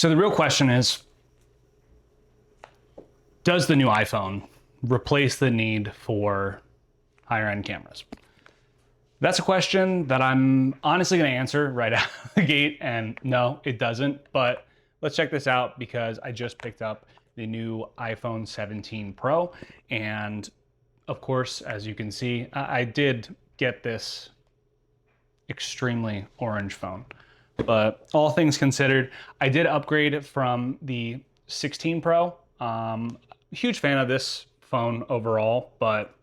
So the real question is, does the new iPhone replace the need for higher end cameras? That's a question that I'm honestly going to answer right out of the gate, and no, it doesn't. But let's check this out because I just picked up the new iPhone 17 Pro. And of course, as you can see, I did get this extremely orange phone. But all things considered, I did upgrade from the 16 Pro. Huge fan of this phone overall, but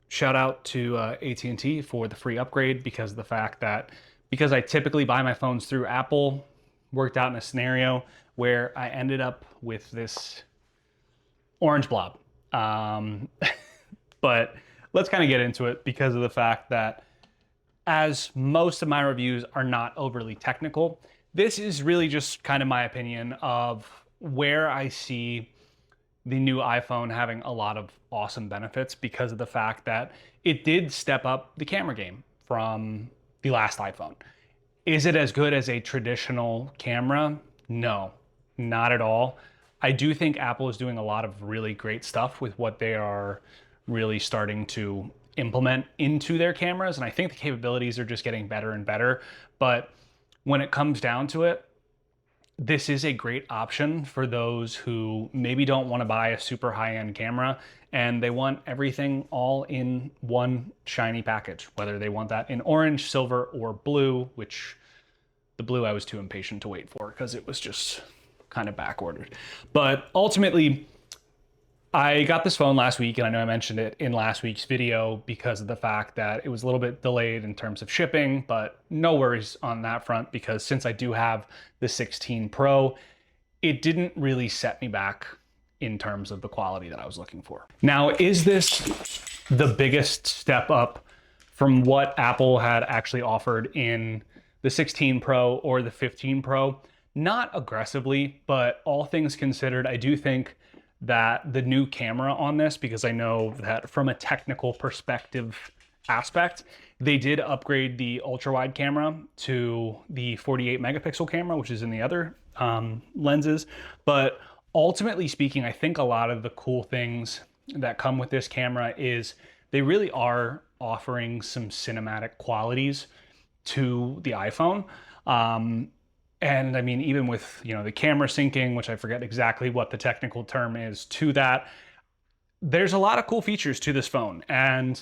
shout out to AT&T for the free upgrade because of the fact that because I typically buy my phones through Apple, worked out in a scenario where I ended up with this orange blob. But let's kind of get into it because of the fact that as most of my reviews are not overly technical, this is really just kind of my opinion of where I see the new iPhone having a lot of awesome benefits because of the fact that it did step up the camera game from the last iPhone. Is it as good as a traditional camera? No, not at all. I do think Apple is doing a lot of really great stuff with what they are really starting to implement into their cameras, and I think the capabilities are just getting better and better. But when it comes down to it, this is a great option for those who maybe don't want to buy a super high-end camera and they want everything all in one shiny package, whether they want that in orange, silver, or blue, which the blue I was too impatient to wait for because it was just kind of back ordered. But ultimately, I got this phone last week, and I know I mentioned it in last week's video because of the fact that it was a little bit delayed in terms of shipping, but no worries on that front because since I do have the 16 Pro, it didn't really set me back in terms of the quality that I was looking for. Now, is this the biggest step up from what Apple had actually offered in the 16 Pro or the 15 Pro? Not aggressively, but all things considered, I do think that the new camera on this, because I know that from a technical perspective aspect, they did upgrade the ultra wide camera to the 48 megapixel camera, which is in the other lenses. But ultimately speaking, I think a lot of the cool things that come with this camera is they really are offering some cinematic qualities to the iPhone. And I mean, even with, the camera syncing, which I forget exactly what the technical term is to that, there's a lot of cool features to this phone. And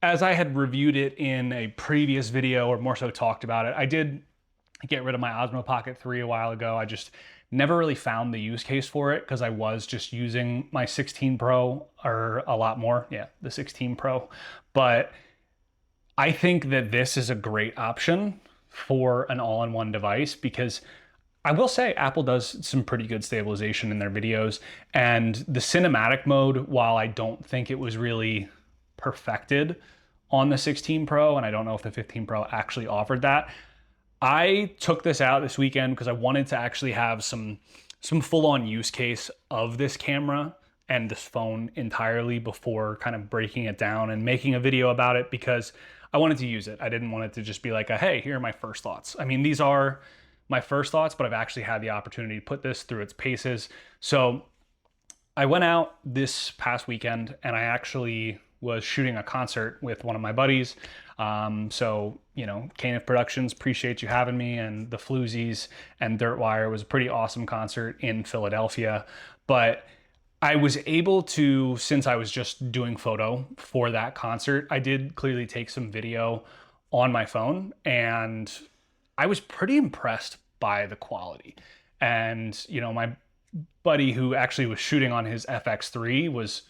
as I had reviewed it in a previous video, or more so talked about it, I did get rid of my Osmo Pocket 3 a while ago. I just never really found the use case for it because I was just using my 16 Pro or a lot more. Yeah, the 16 Pro. But I think that this is a great option for an all-in-one device because I will say Apple does some pretty good stabilization in their videos, and the cinematic mode, while I don't think it was really perfected on the 16 Pro, and I don't know if the 15 Pro actually offered that, I took this out this weekend because I wanted to actually have some full-on use case of this camera and this phone entirely before kind of breaking it down and making a video about it because I wanted to use it. I didn't want it to just be like, hey, here are my first thoughts. I mean, these are my first thoughts, but I've actually had the opportunity to put this through its paces. So I went out this past weekend and I actually was shooting a concert with one of my buddies. Caniff Productions, appreciate you having me, and the Floozies and Dirtwire was a pretty awesome concert in Philadelphia. But I was able to, since I was just doing photo for that concert, I did clearly take some video on my phone, and I was pretty impressed by the quality. And, my buddy who actually was shooting on his FX3 was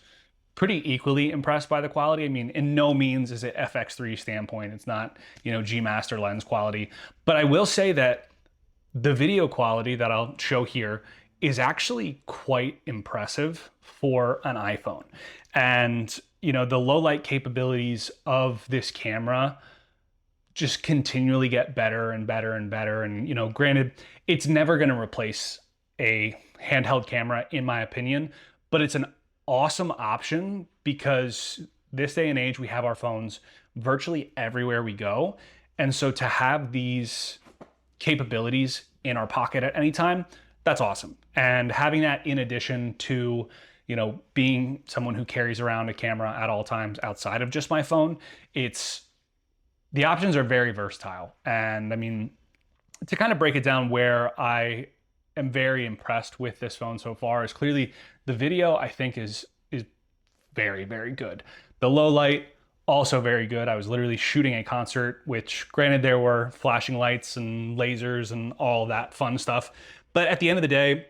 pretty equally impressed by the quality. I mean, in no means is it FX3 standpoint. It's not, G Master lens quality. But I will say that the video quality that I'll show here is actually quite impressive for an iPhone. And, the low light capabilities of this camera just continually get better and better and better. And, granted, it's never going to replace a handheld camera, in my opinion, but it's an awesome option because this day and age, we have our phones virtually everywhere we go. And so to have these capabilities in our pocket at any time, that's awesome. And having that in addition to, being someone who carries around a camera at all times outside of just my phone, the options are very versatile. And I mean, to kind of break it down, where I am very impressed with this phone so far is clearly the video. I think is very, very good. The low light, also very good. I was literally shooting a concert, which granted there were flashing lights and lasers and all that fun stuff. But at the end of the day,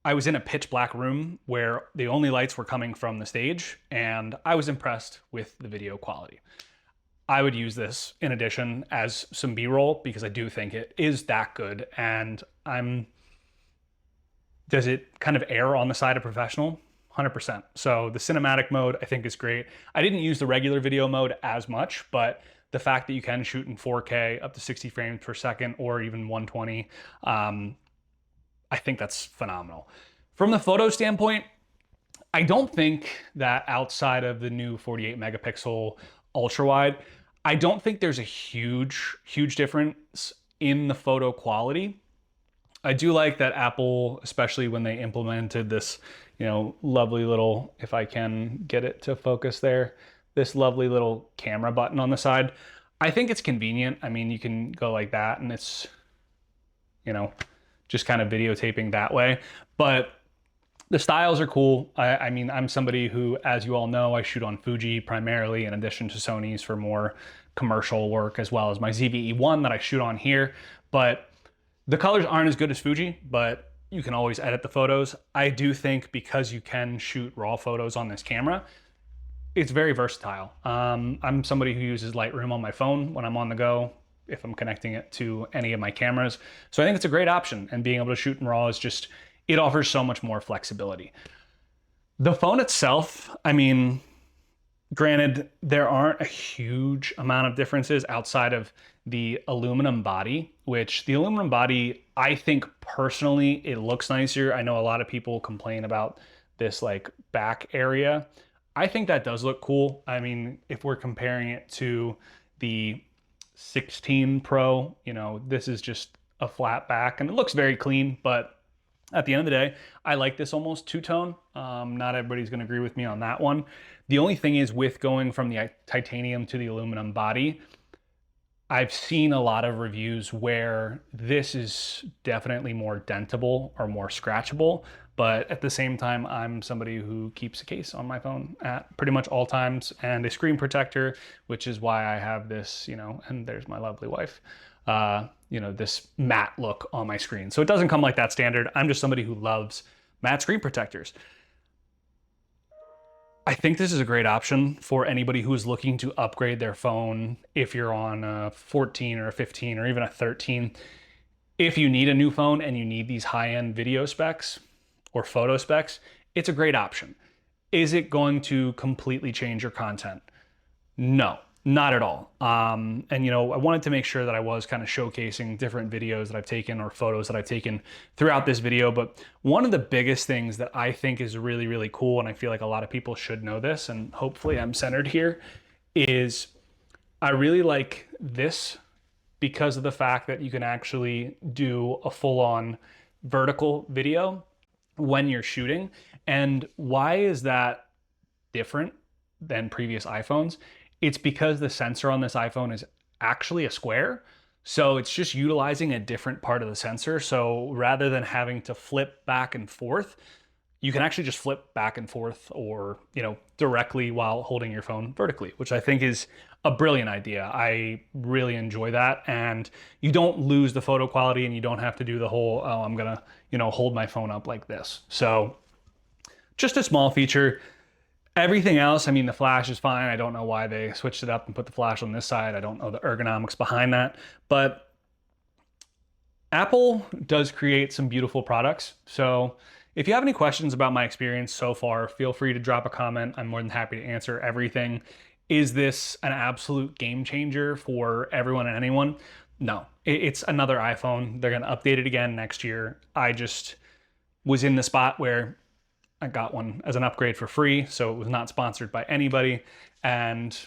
I was in a pitch black room where the only lights were coming from the stage, and I was impressed with the video quality. I would use this in addition as some B-roll because I do think it is that good. And does it kind of err on the side of professional? 100%. So the cinematic mode I think is great. I didn't use the regular video mode as much, but the fact that you can shoot in 4K up to 60 frames per second or even 120, I think that's phenomenal. From the photo standpoint, I don't think that outside of the new 48 megapixel ultra wide, I don't think there's a huge difference in the photo quality. I do like that Apple, especially when they implemented this, lovely little, if I can get it to focus there, this lovely little camera button on the side. I think it's convenient. I mean, you can go like that and it's, just kind of videotaping that way. But the styles are cool. I mean, I'm somebody who, as you all know, I shoot on Fuji primarily, in addition to Sony's for more commercial work, as well as my ZV-E1 that I shoot on here. But the colors aren't as good as Fuji, but you can always edit the photos. I do think because you can shoot raw photos on this camera, it's very versatile. I'm somebody who uses Lightroom on my phone when I'm on the go, if I'm connecting it to any of my cameras. So I think it's a great option, and being able to shoot in RAW is just, it offers so much more flexibility. The phone itself, I mean, granted, there aren't a huge amount of differences outside of the aluminum body, which the aluminum body, I think personally, it looks nicer. I know a lot of people complain about this like back area. I think that does look cool. I mean, if we're comparing it to the 16 Pro, this is just a flat back and it looks very clean, but at the end of the day, I like this almost two-tone. Not everybody's gonna agree with me on that one. The only thing is, with going from the titanium to the aluminum body, I've seen a lot of reviews where this is definitely more dentable or more scratchable, but at the same time, I'm somebody who keeps a case on my phone at pretty much all times and a screen protector, which is why I have this, and there's my lovely wife, this matte look on my screen. So it doesn't come like that standard. I'm just somebody who loves matte screen protectors. I think this is a great option for anybody who is looking to upgrade their phone. If you're on a 14 or a 15 or even a 13, if you need a new phone and you need these high-end video specs or photo specs, it's a great option. Is it going to completely change your content? No, not at all. And I wanted to make sure that I was kind of showcasing different videos that I've taken or photos that I've taken throughout this video. But one of the biggest things that I think is really, really cool, and I feel like a lot of people should know this, and hopefully I'm centered here, is I really like this because of the fact that you can actually do a full-on vertical video when you're shooting. And why is that different than previous iPhones? It's because the sensor on this iPhone is actually a square. So it's just utilizing a different part of the sensor. So rather than having to flip back and forth, you can actually just flip back and forth or, directly while holding your phone vertically, which I think is a brilliant idea. I really enjoy that. And you don't lose the photo quality and you don't have to do the whole, oh, I'm gonna, hold my phone up like this. So just a small feature. Everything else, I mean, the flash is fine. I don't know why they switched it up and put the flash on this side. I don't know the ergonomics behind that, but Apple does create some beautiful products. So if you have any questions about my experience so far, feel free to drop a comment. I'm more than happy to answer everything. Is this an absolute game changer for everyone and anyone? No, it's another iPhone. They're gonna update it again next year. I just was in the spot where I got one as an upgrade for free, so it was not sponsored by anybody. And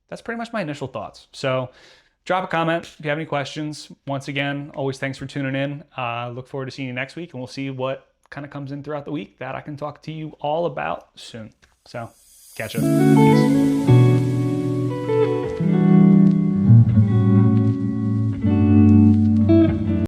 that's pretty much my initial thoughts. So drop a comment if you have any questions. Once again, always thanks for tuning in. Look forward to seeing you next week, and we'll see what kind of comes in throughout the week that I can talk to you all about soon. So catch us. Peace.